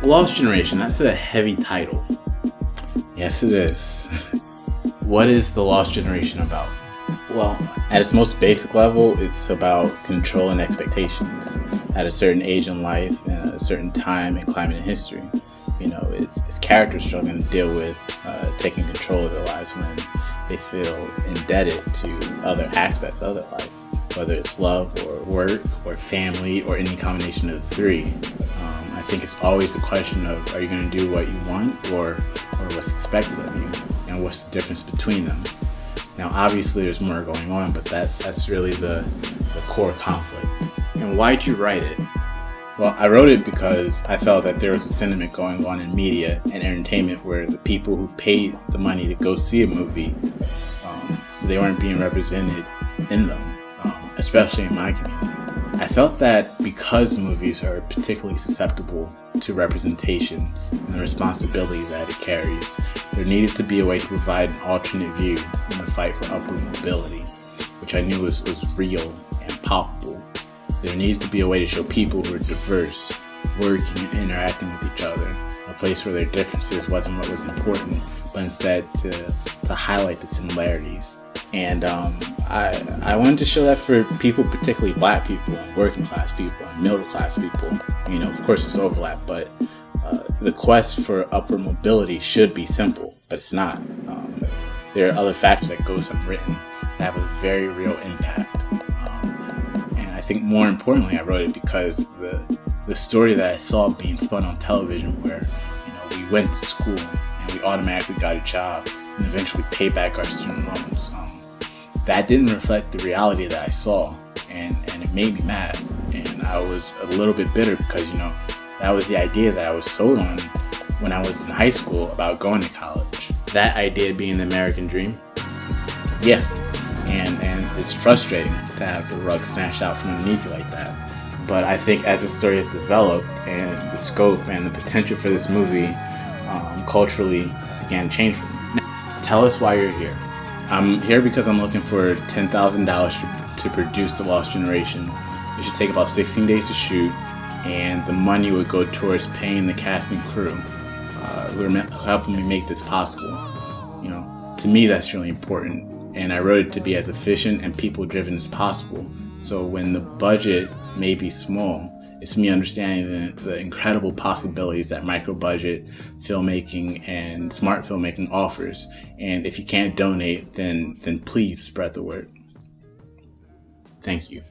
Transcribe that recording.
Lost Generation, that's a heavy title. Yes, it is. What is The Lost Generation about? Well, at its most basic level, it's about controlling expectations at a certain age in life and a certain time and climate in history. You know, it's characters struggling to deal with taking control of their lives when they feel indebted to other aspects of their life, whether it's love or work or family or any combination of the three. I think it's always a question of, are you going to do what you want or what's expected of you, and what's the difference between them? Now, obviously, there's more going on, but that's really the core conflict. And why'd you write it? Well, I wrote it because I felt that there was a sentiment going on in media and entertainment where the people who paid the money to go see a movie, they weren't being represented in them, especially in my community. I felt that because movies are particularly susceptible to representation and the responsibility that it carries, there needed to be a way to provide an alternate view in the fight for upward mobility, which I knew was real and palpable. There needed to be a way to show people who are diverse, working and interacting with each other, a place where their differences wasn't what was important, but instead to highlight the similarities. And I wanted to show that for people, particularly black people and working class people and middle class people. You know, of course there's overlap, but the quest for upward mobility should be simple, but it's not. There are other factors that goes unwritten that have a very real impact. And I think more importantly, I wrote it because the story that I saw being spun on television where, you know, we went to school and we automatically got a job and eventually paid back our student loans, that didn't reflect the reality that I saw, and it made me mad. And I was a little bit bitter because, you know, that was the idea that I was sold on when I was in high school about going to college. That idea being the American dream. Yeah, and it's frustrating to have the rug snatched out from underneath you like that. But I think as the story has developed and the scope and the potential for this movie culturally began to change for me. Now, tell us why you're here. I'm here because I'm looking for $10,000 to produce The Lost Generation. It should take about 16 days to shoot, and the money would go towards paying the cast and crew who are helping me make this possible. You know, to me that's really important, and I wrote it to be as efficient and people-driven as possible. So when the budget may be small, it's me understanding the incredible possibilities that micro-budget filmmaking and smart filmmaking offers. And if you can't donate, then please spread the word. Thank you.